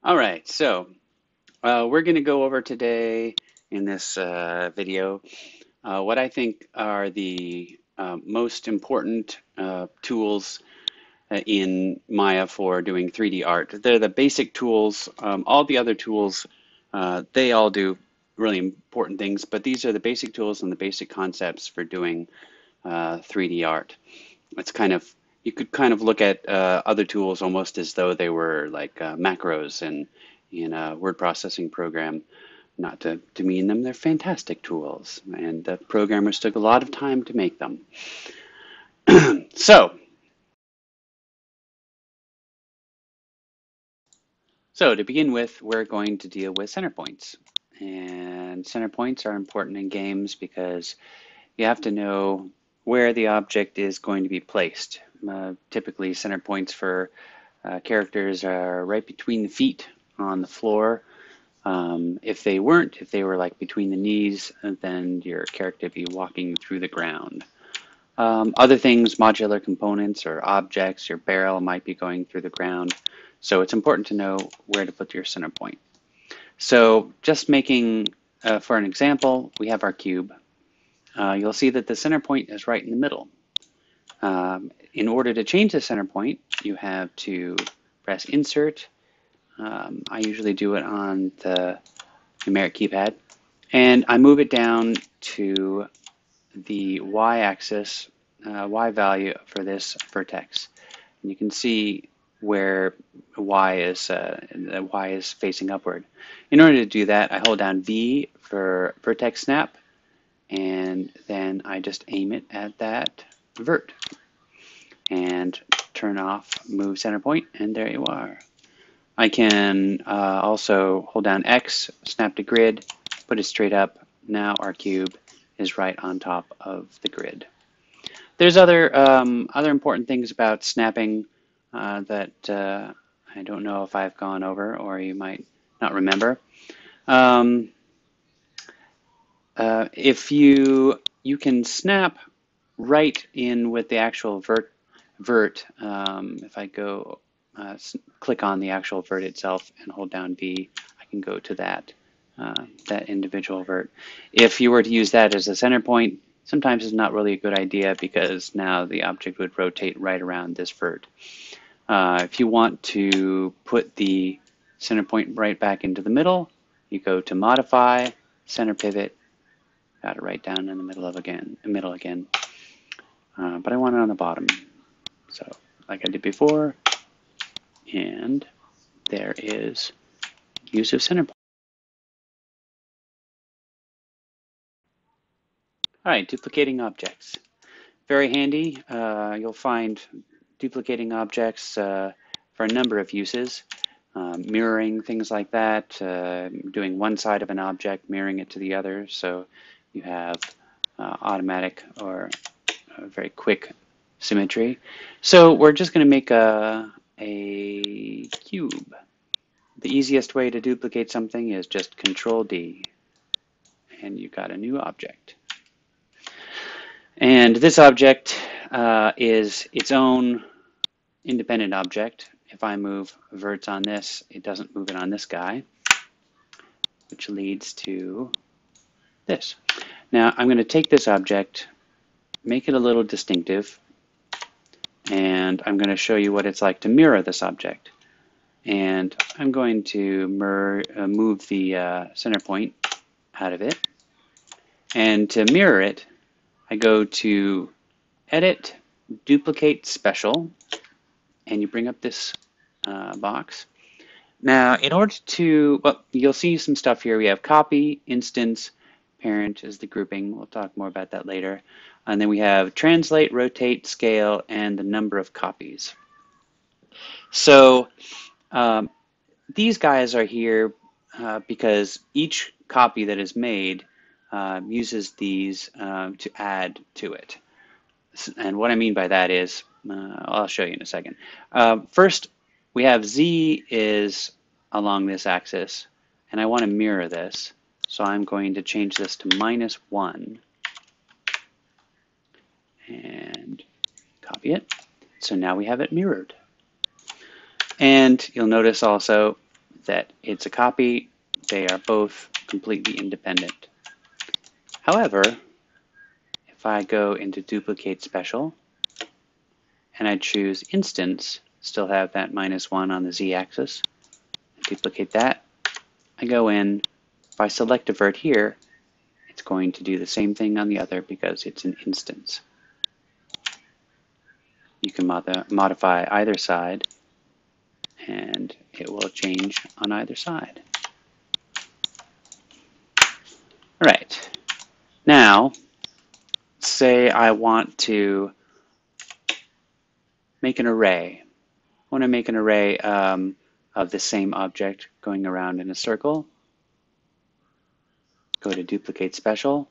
All right, so we're going to go over today in this video what I think are the most important tools in Maya for doing 3D art. They're the basic tools. All the other tools, they all do really important things, but these are the basic tools and the basic concepts for doing 3D art. It's kind of, you could kind of look at other tools almost as though they were like macros in a word processing program. Not to demean them, they're fantastic tools, and the programmers took a lot of time to make them. So, so to begin with, we're going to deal with center points. And center points are important in games because you have to know where the object is going to be placed. Typically, center points for characters are right between the feet on the floor. If they weren't, if they were like between the knees, then your character would be walking through the ground. Other things, modular components or objects, your barrel might be going through the ground. So it's important to know where to put your center point. So just making, for an example, we have our cube. You'll see that the center point is right in the middle. In order to change the center point, you have to press Insert. I usually do it on the numeric keypad. And I move it down to the y-axis, y value for this vertex. And you can see where y is facing upward. In order to do that, I hold down V for vertex snap, and then I just aim it at that vert and turn off move center point, and there you are. I can also hold down X, snap to grid, put it straight up. Now our cube is right on top of the grid. There's other important things about snapping that I don't know if I've gone over, or you might not remember. If you can snap right in with the actual vert. If I go click on the actual vert itself and hold down V, I can go to that individual vert. If you were to use that as a center point, sometimes it's not really a good idea because now the object would rotate right around this vert. If you want to put the center point right back into the middle, you go to Modify, Center Pivot, got it right down in the middle again. But I want it on the bottom. So like I did before, and there is use of center point. All right, duplicating objects. Very handy. You'll find duplicating objects for a number of uses. Mirroring, things like that. Doing one side of an object, mirroring it to the other. So you have automatic or very quick symmetry. So we're just going to make a cube. The easiest way to duplicate something is just Control D, and you've got a new object. And this object is its own independent object. If I move verts on this, it doesn't move it on this guy, which leads to this. Now I'm going to take this object, make it a little distinctive, and I'm going to show you what it's like to mirror this object. And I'm going to move the center point out of it. And to mirror it, I go to Edit, Duplicate Special, and you bring up this box. Now, in order to, well, you'll see some stuff here. We have copy, instance, parent is the grouping. We'll talk more about that later. And then we have translate, rotate, scale, and the number of copies. So these guys are here because each copy that is made uses these to add to it. And what I mean by that is, I'll show you in a second. First, we have Z is along this axis, and I want to mirror this. So I'm going to change this to -1 and copy it. So now we have it mirrored. And you'll notice also that it's a copy. They are both completely independent. However, if I go into duplicate special and I choose instance, still have that -1 on the z-axis, duplicate that, I go in, if I select divert here, it's going to do the same thing on the other because it's an instance. You can modify either side and it will change on either side. All right, now say I want to make an array. I want to make an array of the same object going around in a circle. Go to duplicate special,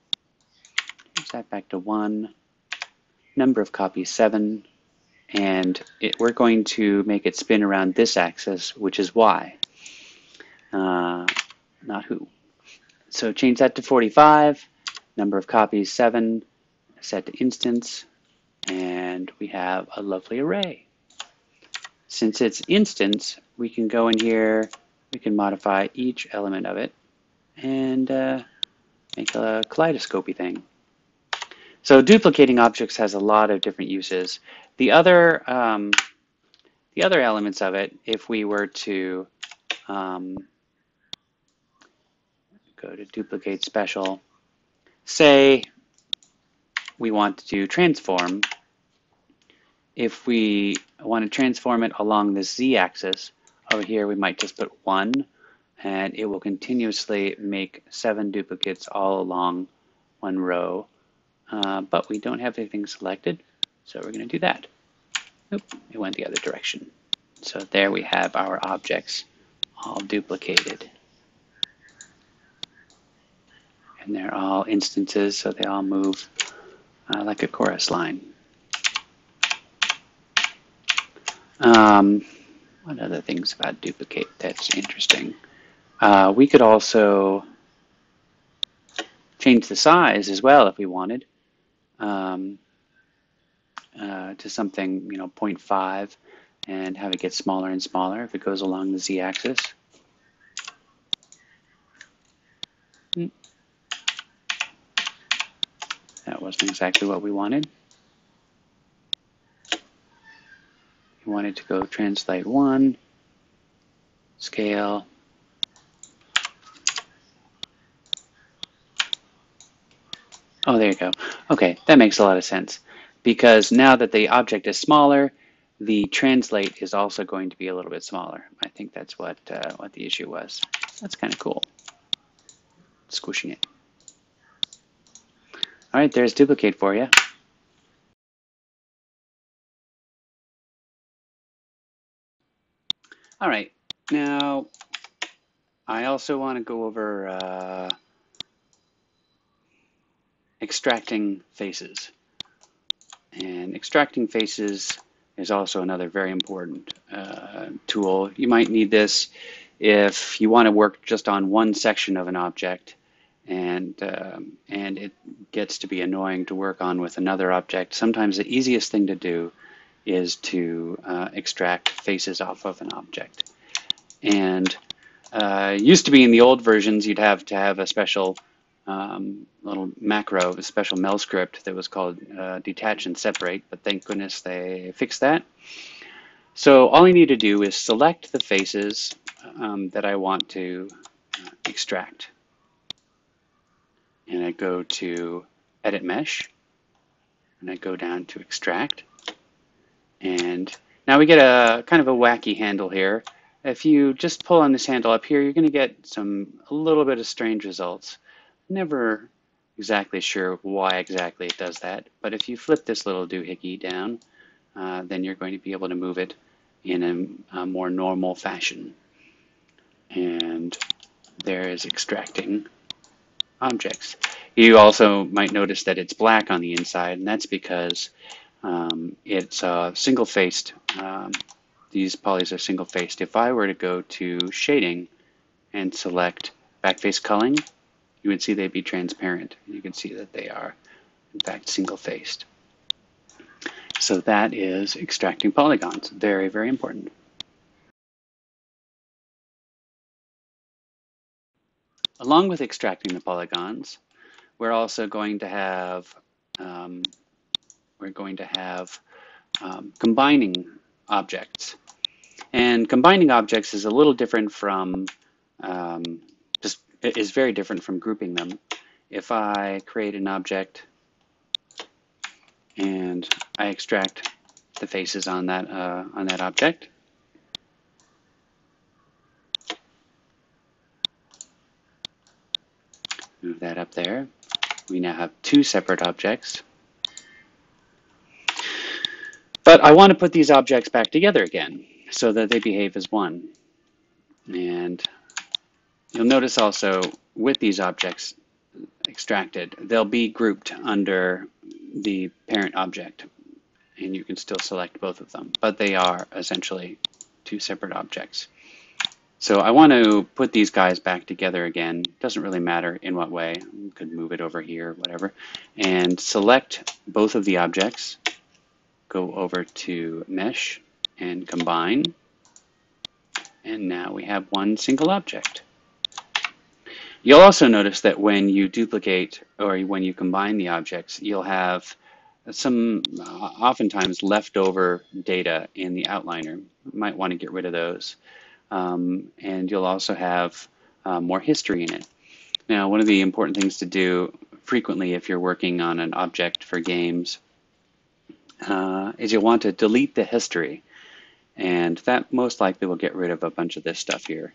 change that back to 1, number of copies 7, and we're going to make it spin around this axis, which is y, not who. So change that to 45, number of copies 7, set to instance, and we have a lovely array. Since it's instance, we can go in here, we can modify each element of it, and make a kaleidoscopy thing. So duplicating objects has a lot of different uses. The other elements of it, if we were to go to duplicate special, say we want to transform. If we want to transform it along the z-axis, over here we might just put 1, and it will continuously make 7 duplicates all along one row. But we don't have anything selected, so we're going to do that. Oop, it went the other direction. So there we have our objects all duplicated. And they're all instances, so they all move like a chorus line. What other things about duplicate that's interesting? We could also change the size as well if we wanted to something, 0.5, and have it get smaller and smaller if it goes along the z-axis. That wasn't exactly what we wanted. We wanted to go translate 1, scale, oh, there you go. Okay, that makes a lot of sense. Because now that the object is smaller, the translate is also going to be a little bit smaller. I think that's what the issue was. That's kind of cool. Squishing it. All right, there's duplicate for you. All right, now I also want to go over extracting faces. And extracting faces is also another very important tool. You might need this if you want to work just on one section of an object, and it gets to be annoying to work on with another object. Sometimes the easiest thing to do is to extract faces off of an object. And used to be in the old versions, you'd have to have a special little macro, a special mel script that was called detach and separate, but thank goodness they fixed that. So all you need to do is select the faces that I want to extract. And I go to Edit Mesh, and I go down to Extract. And now we get a kind of a wacky handle here. If you just pull on this handle up here, you're going to get a little bit of strange results. Never exactly sure why exactly it does that, but if you flip this little doohickey down, then you're going to be able to move it in a more normal fashion. And there is extracting objects. You also might notice that it's black on the inside, and that's because it's single-faced. These polys are single-faced. If I were to go to shading and select backface culling, you would see they'd be transparent. You can see that they are, in fact, single-faced. So that is extracting polygons. Very, very important. along with extracting the polygons, we're also going to have um, combining objects. And combining objects is a little different from is very different from grouping them. If I create an object and I extract the faces on that object, move that up there. We now have two separate objects. But I want to put these objects back together again so that they behave as one. And you'll notice also with these objects extracted, they'll be grouped under the parent object. And you can still select both of them, but they are essentially two separate objects. So I want to put these guys back together again. Doesn't really matter in what way. You could move it over here, whatever. And select both of the objects. Go over to Mesh and Combine. And now we have one single object. You'll also notice that when you duplicate or when you combine the objects, you'll have some oftentimes leftover data in the outliner. You might want to get rid of those. And you'll also have more history in it. Now, one of the important things to do frequently if you're working on an object for games is you'll want to delete the history. And that most likely will get rid of a bunch of this stuff here.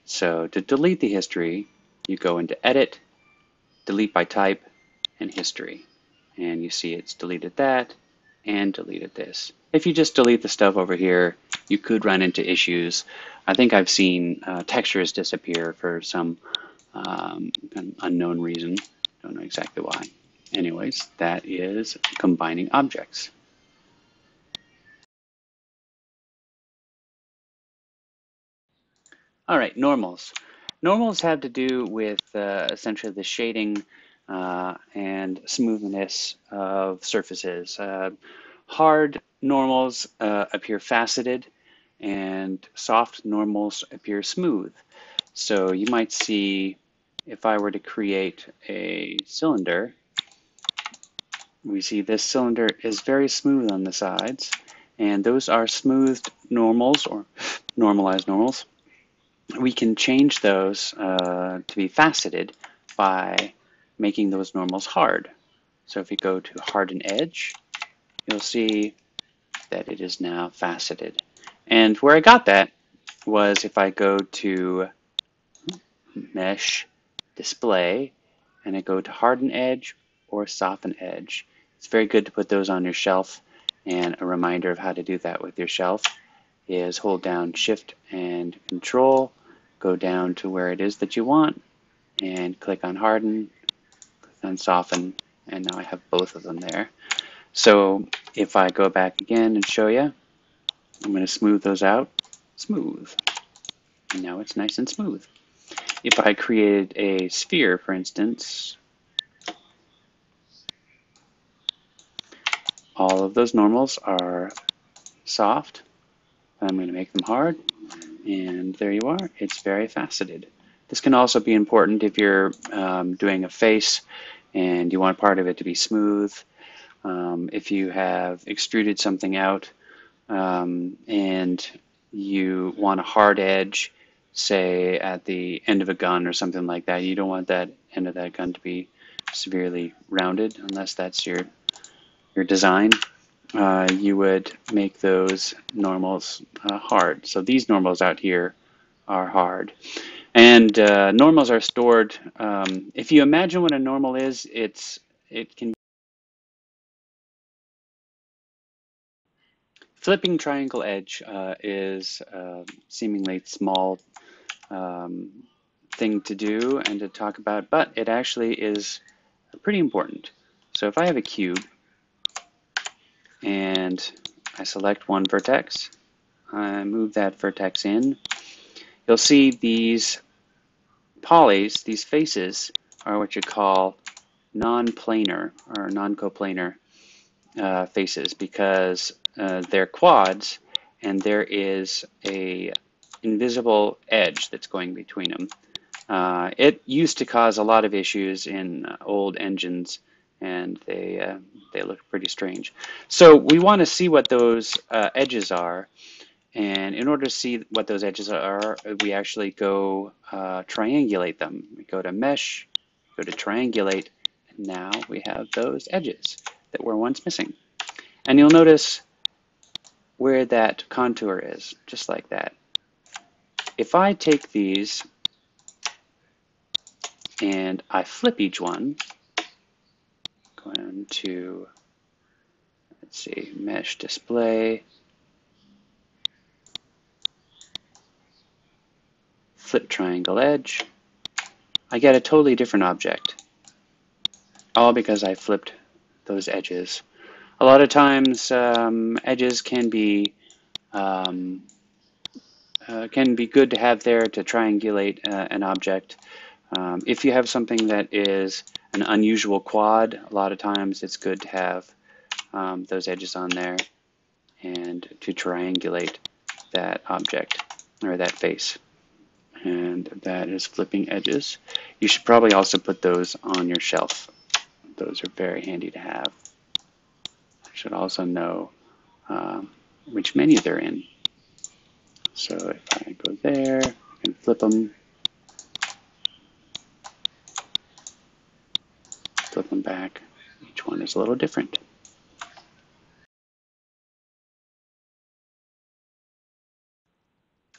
So to delete the history, you go into Edit, Delete by Type, and History. And you see it's deleted that and deleted this. If you just delete the stuff over here, you could run into issues. I think I've seen textures disappear for some unknown reason. Don't know exactly why. Anyways, that is combining objects. All right, normals. Normals have to do with essentially the shading and smoothness of surfaces. Hard normals appear faceted and soft normals appear smooth. So you might see if I were to create a cylinder, we see this cylinder is very smooth on the sides, and those are smoothed normals or normalized normals. We can change those to be faceted by making those normals hard. So if you go to Harden Edge, you'll see that it is now faceted. And where I got that was if I go to Mesh, Display, and I go to Harden Edge or Soften Edge. It's very good to put those on your shelf, and a reminder of how to do that with your shelf is hold down Shift and Control, go down to where it is that you want, and click on Harden, click on Soften, and now I have both of them there. So if I go back again and show you, I'm going to smooth those out, smooth, and now it's nice and smooth. If I created a sphere, for instance, all of those normals are soft. I'm going to make them hard, and there you are. It's very faceted. This can also be important if you're doing a face and you want part of it to be smooth. If you have extruded something out and you want a hard edge, say at the end of a gun or something like that, you don't want that end of that gun to be severely rounded unless that's your design. You would make those normals hard. So these normals out here are hard. And normals are stored, if you imagine what a normal is, it can flipping triangle edge is seemingly small thing to do and to talk about, but it actually is pretty important. So if I have a cube and I select one vertex, I move that vertex in, you'll see these polys, these faces, are what you call non-planar or non-coplanar faces because they're quads and there is a invisible edge that's going between them. It used to cause a lot of issues in old engines, and they look pretty strange. So we want to see what those edges are, and in order to see what those edges are, we actually go triangulate them. We go to Mesh, go to Triangulate, and now we have those edges that were once missing. And you'll notice where that contour is, just like that. If I take these and I flip each one, go into, let's see, Mesh Display, flip Triangle Edge, I get a totally different object, all because I flipped those edges. A lot of times edges can be good to have there to triangulate an object. If you have something that is an unusual quad, a lot of times it's good to have those edges on there and to triangulate that object or that face. And that is flipping edges. You should probably also put those on your shelf. Those are very handy to have. I should also know which menu they're in. So if I go there, I can flip them back. Each one is a little different.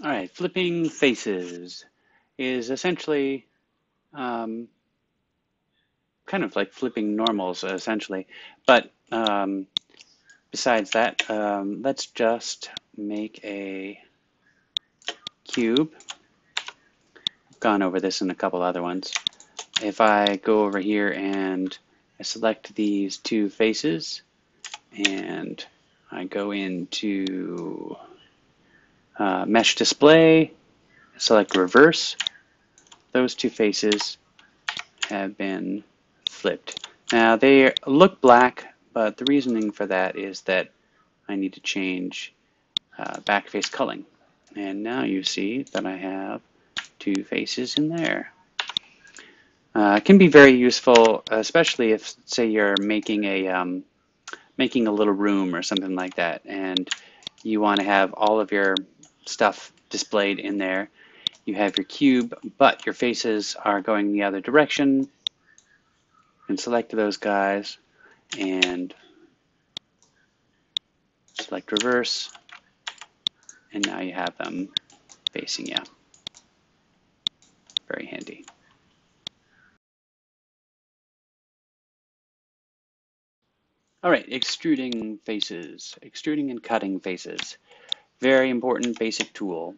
All right, flipping faces is essentially kind of like flipping normals, essentially. But besides that, let's just make a cube. I've gone over this in a couple other ones. If I go over here and I select these two faces and I go into Mesh Display, select Reverse, those two faces have been flipped. Now they look black, but the reasoning for that is that I need to change back face culling. And now you see that I have two faces in there. It can be very useful, especially if, say, you're making a little room or something like that, and you want to have all of your stuff displayed in there. You have your cube, but your faces are going the other direction. And select those guys and select Reverse, and now you have them facing you. Very handy. All right, extruding faces, extruding and cutting faces. Very important basic tool.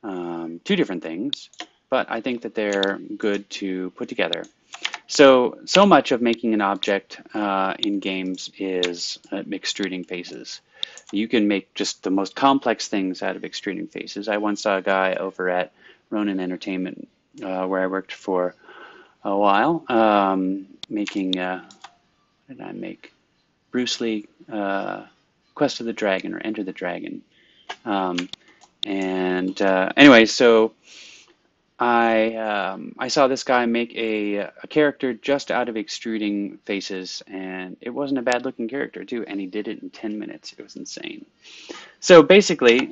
Two different things, but I think that they're good to put together. So much of making an object in games is extruding faces. You can make just the most complex things out of extruding faces. I once saw a guy over at Ronin Entertainment, where I worked for a while, making, what did I make? Bruce Lee, Quest of the Dragon, or Enter the Dragon. Anyway, so I saw this guy make a character just out of extruding faces, and it wasn't a bad looking character too, and he did it in 10 minutes. It was insane. So basically,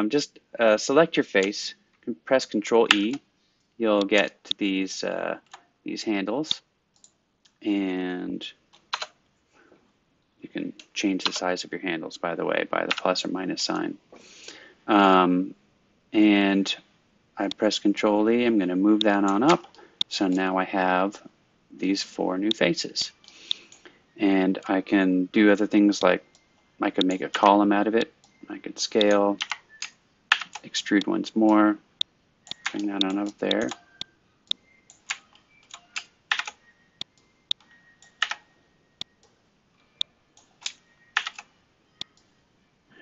just select your face, press Control E, you'll get these handles, and you can change the size of your handles, by the way, by the plus or minus sign. And I press Control E, I'm going to move that on up. So now I have these four new faces. And I can do other things like I could make a column out of it. I could scale, extrude once more, bring that on up there.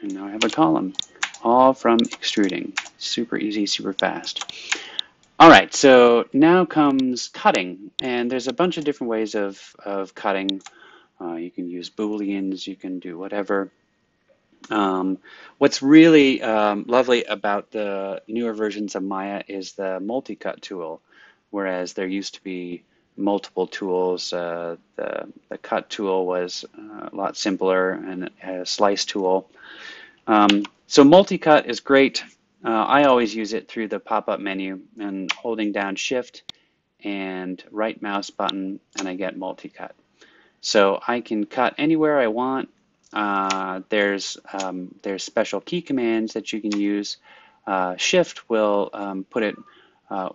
And now I have a column, all from extruding. Super easy, super fast. All right, so now comes cutting, and there's a bunch of different ways of cutting. You can use booleans, you can do whatever. What's really lovely about the newer versions of Maya is the multi-cut tool, whereas there used to be multiple tools. The cut tool was a lot simpler and it had a slice tool. So multi-cut is great. I always use it through the pop-up menu and holding down Shift and right mouse button, and I get multi-cut. So I can cut anywhere I want. There's special key commands that you can use. Shift will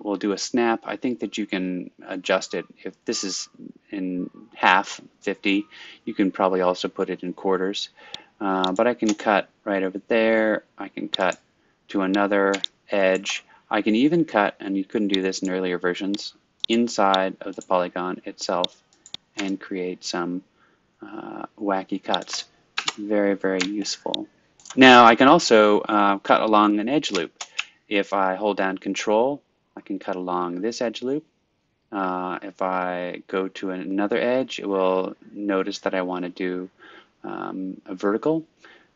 will do a snap. I think that you can adjust it. If this is in half, 50, you can probably also put it in quarters. But I can cut right over there. I can cut to another edge. I can even cut, and you couldn't do this in earlier versions, inside of the polygon itself and create some wacky cuts. Very, very useful. Now I can also cut along an edge loop. If I hold down Control, I can cut along this edge loop. If I go to another edge, it will notice that I want to do a vertical.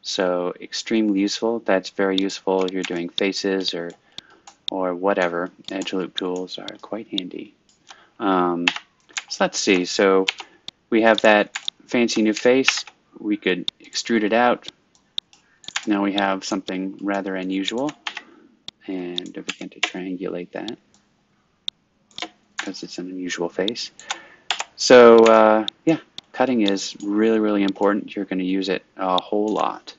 So extremely useful. That's very useful if you're doing faces or whatever. Edge loop tools are quite handy. So let's see. So we have that fancy new face. We could extrude it out. Now we have something rather unusual. And if we can to triangulate that, because it's an unusual face. So yeah, cutting is really, really important. You're going to use it a whole lot.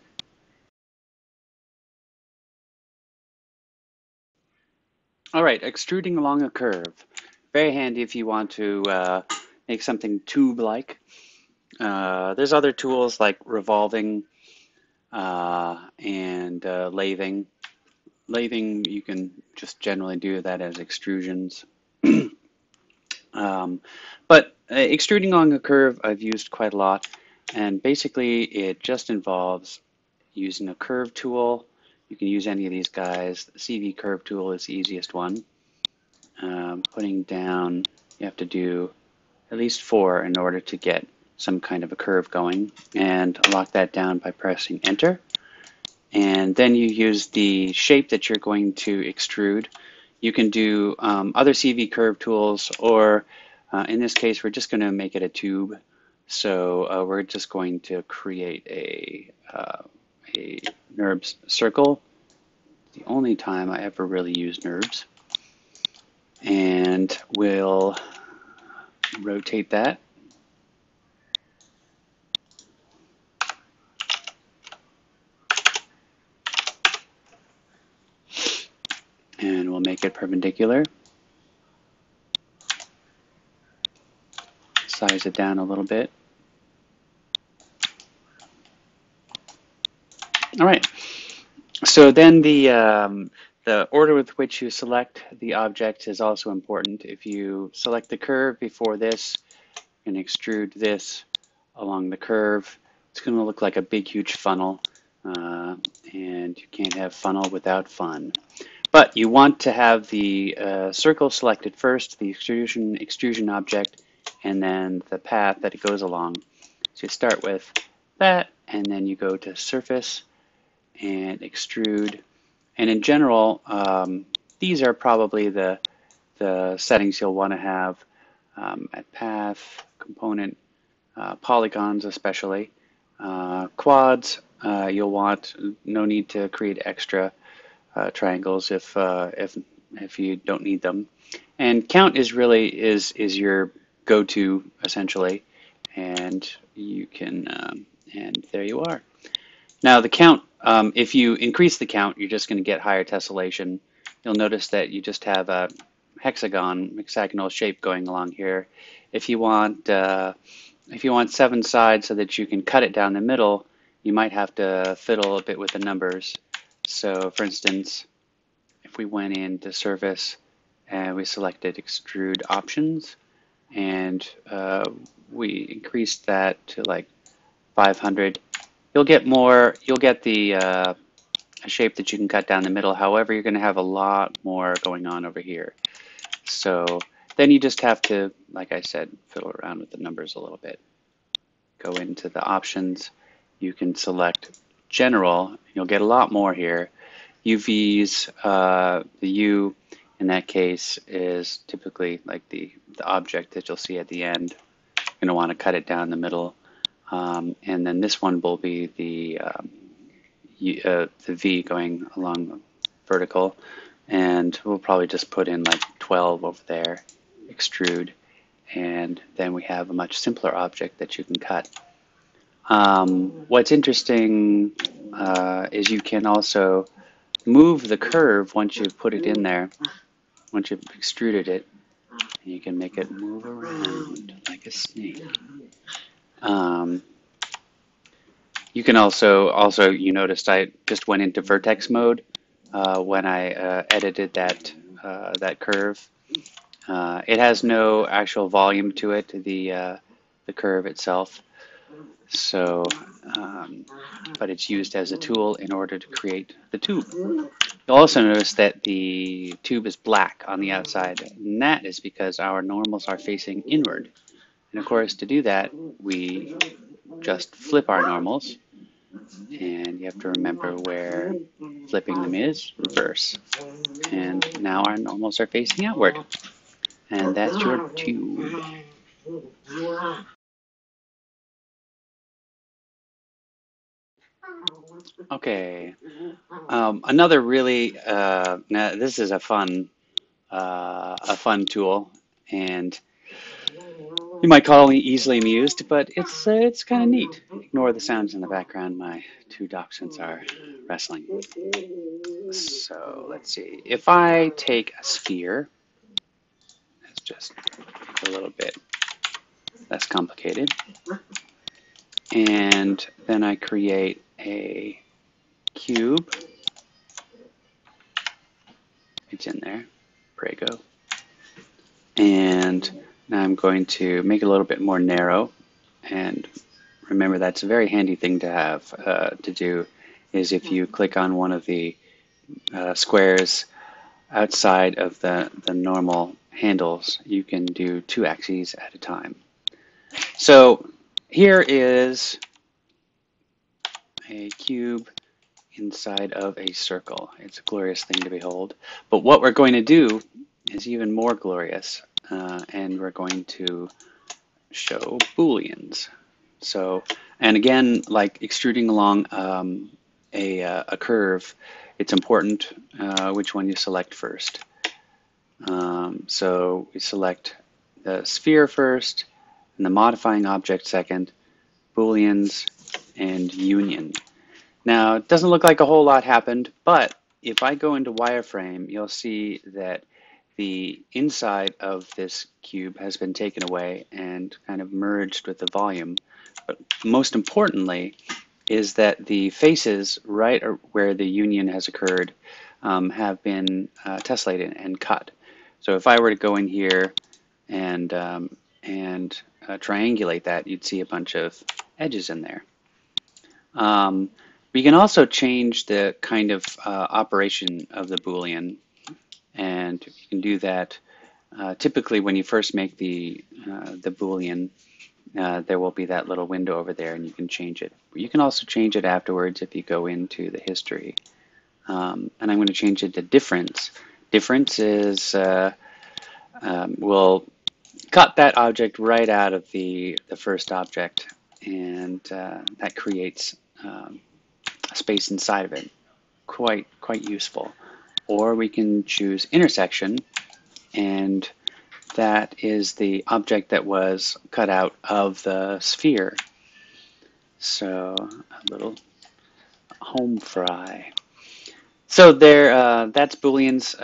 All right, extruding along a curve. Very handy if you want to make something tube-like. There's other tools like revolving and lathing. Lathing, you can just generally do that as extrusions. But extruding along a curve I've used quite a lot, and basically it just involves using a curve tool. You can use any of these guys. The CV curve tool is the easiest one. Putting down, you have to do at least 4 in order to get some kind of a curve going, and lock that down by pressing Enter. And then you use the shape that you're going to extrude. You can do other CV curve tools, or in this case, we're just going to make it a tube. So we're just going to create a NURBS circle. The only time I ever really use NURBS. And we'll rotate that. And we'll make it perpendicular. Size it down a little bit. All right. So then the order with which you select the object is also important. If you select the curve before this and extrude this along the curve, it's going to look like a big, huge funnel. And you can't have funnel without fun. But you want to have the circle selected first, the extrusion object, and then the path that it goes along. So you start with that, and then you go to Surface and Extrude. And in general, these are probably the settings you'll want to have at Path, Component, Polygons especially. Quads, you'll want no need to create extra triangles if you don't need them. And count is really is your go-to essentially, and you can and there you are. Now the count, if you increase the count, you're just going to get higher tessellation. You'll notice that you just have a hexagonal shape going along here. If you want 7 sides so that you can cut it down the middle, you might have to fiddle a bit with the numbers. So for instance, if we went into Surface and we selected Extrude Options, and we increased that to like 500, you'll get the a shape that you can cut down the middle. However, you're going to have a lot more going on over here. So then you just have to, like I said, fiddle around with the numbers a little bit. Go into the options. You can select general, you'll get a lot more here. UVs, the U in that case is typically like the object that you'll see at the end. You're going to want to cut it down the middle. And then this one will be the V going along vertical. And we'll probably just put in like 12 over there, extrude, and then we have a much simpler object that you can cut. What's interesting is you can also move the curve once you've put it in there, once you've extruded it, and you can make it move around like a snake. You can also you noticed I just went into vertex mode when I edited that curve. It has no actual volume to it, the curve itself. So, but it's used as a tool in order to create the tube. You'll also notice that the tube is black on the outside, and that is because our normals are facing inward. And of course, to do that, we just flip our normals, and you have to remember where flipping them is, reverse. And now our normals are facing outward, and that's your tube. Okay, another really now this is a fun tool, and you might call me easily amused, but it's kind of neat. Ignore the sounds in the background. My two dachshunds are wrestling. So let's see. If I take a sphere, let's just make it a little bit less complicated, and then I create a cube. It's in there, Prego. And now I'm going to make it a little bit more narrow. And remember, that's a very handy thing to have to do, is if you click on one of the squares outside of the normal handles, you can do 2 axes at a time. So here is a cube inside of a circle. It's a glorious thing to behold. But what we're going to do is even more glorious, and we're going to show booleans. So, and again, like extruding along a curve, it's important which one you select first. So we select the sphere first, and the modifying object second, booleans, and union. Now, it doesn't look like a whole lot happened, but if I go into wireframe, you'll see that the inside of this cube has been taken away and kind of merged with the volume. But most importantly is that the faces right where the union has occurred have been tessellated and cut. So if I were to go in here and triangulate that, you'd see a bunch of edges in there. We can also change the kind of operation of the Boolean, and you can do that typically when you first make the Boolean. There will be that little window over there, and you can change it. You can also change it afterwards if you go into the history. And I'm going to change it to difference. Difference is we'll cut that object right out of the first object, and that creates a space inside of it. Quite useful. Or we can choose intersection, and that is the object that was cut out of the sphere. So a little home fry. So there, that's Booleans.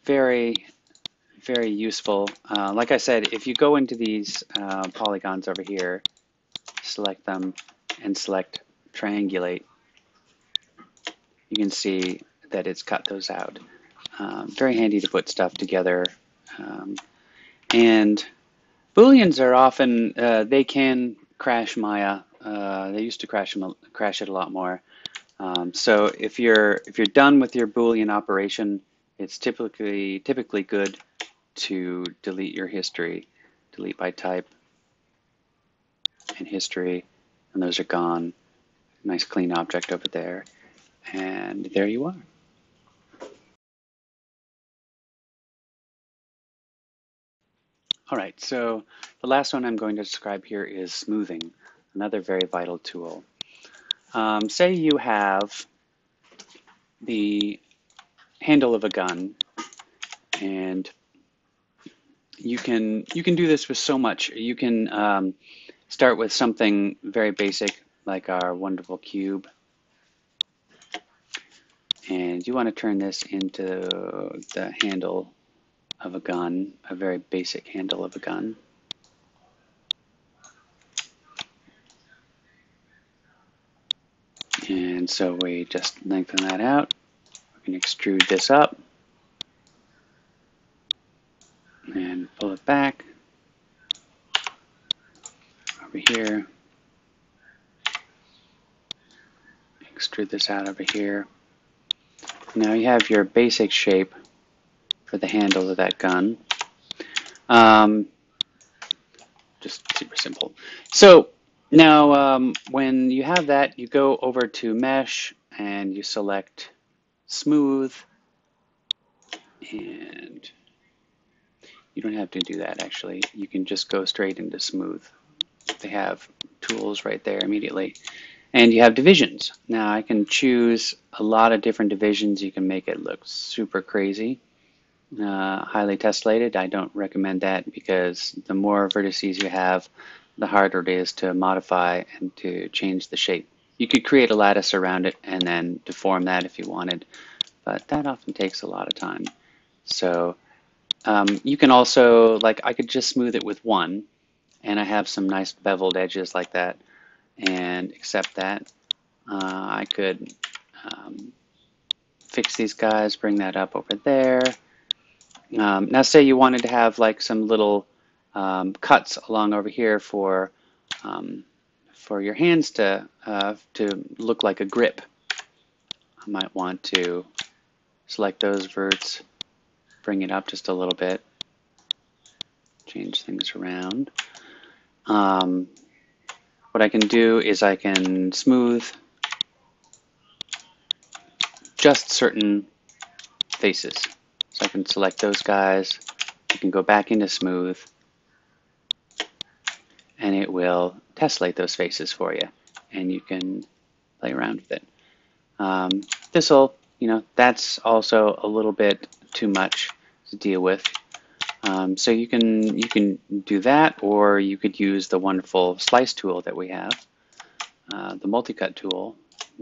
Very useful. Like I said, if you go into these polygons over here, select them and select triangulate, you can see that it's cut those out. Very handy to put stuff together. And Booleans are often, they can crash Maya. They used to crash it a lot more. So if you're done with your Boolean operation, it's typically good to delete your history, delete by type and history, and those are gone. nice clean object over there. And there you are. All right, so the last one I'm going to describe here is smoothing, another very vital tool. Say you have the handle of a gun, and you can do this with so much. You can start with something very basic like our wonderful cube, and you want to turn this into the handle of a gun, a very basic handle of a gun. And so we just lengthen that out. We can extrude this up and pull it back over here. Extrude this out over here. Now you have your basic shape for the handle of that gun. Just super simple. So now when you have that, you go over to Mesh and you select Smooth, and you don't have to do that actually. You can just go straight into Smooth. They have tools right there immediately. And you have divisions. Now I can choose a lot of different divisions. You can make it look super crazy. Highly tessellated, I don't recommend that because the more vertices you have, the harder it is to modify and to change the shape. You could create a lattice around it and then deform that if you wanted, but that often takes a lot of time. So you can also, like, I could just smooth it with one, and I have some nice beveled edges like that, and accept that. I could fix these guys, bring that up over there. Now say you wanted to have like some little cuts along over here for your hands to look like a grip. I might want to select those verts, bring it up just a little bit, change things around. What I can do is I can smooth just certain faces. So I can select those guys, I can go back into smooth, and it will tessellate those faces for you, and you can play around with it. This'll, that's also a little bit too much to deal with. So you can do that, or you could use the wonderful slice tool that we have, the multi-cut tool.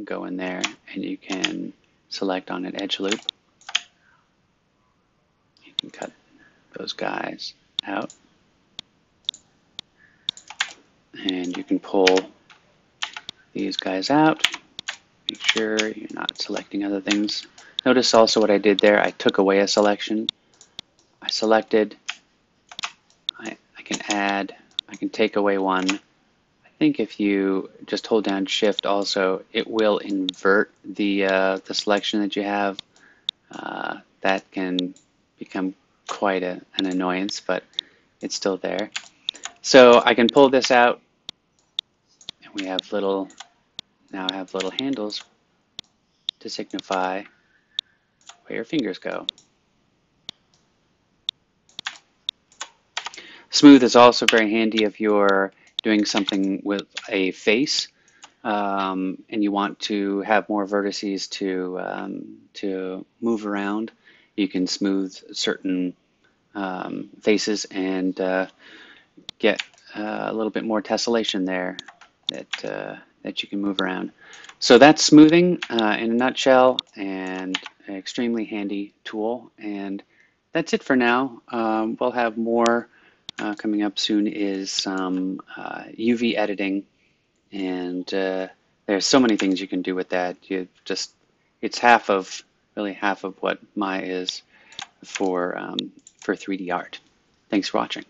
Go in there and you can select on an edge loop. You can cut those guys out, and you can pull these guys out. Make sure you're not selecting other things. Notice also what I did there. I took away a selection. I selected. I can add. I can take away one. I think if you just hold down Shift also, it will invert the selection that you have. That can become quite an annoyance, but it's still there. So I can pull this out, and we have now I have little handles to signify where your fingers go. Smooth is also very handy if you're doing something with a face and you want to have more vertices to move around. You can smooth certain faces and get a little bit more tessellation there that you can move around. So that's smoothing in a nutshell, and an extremely handy tool. And that's it for now. We'll have more coming up soon, is some UV editing, and there's so many things you can do with that. It's really half of what Maya is for 3D art. Thanks for watching.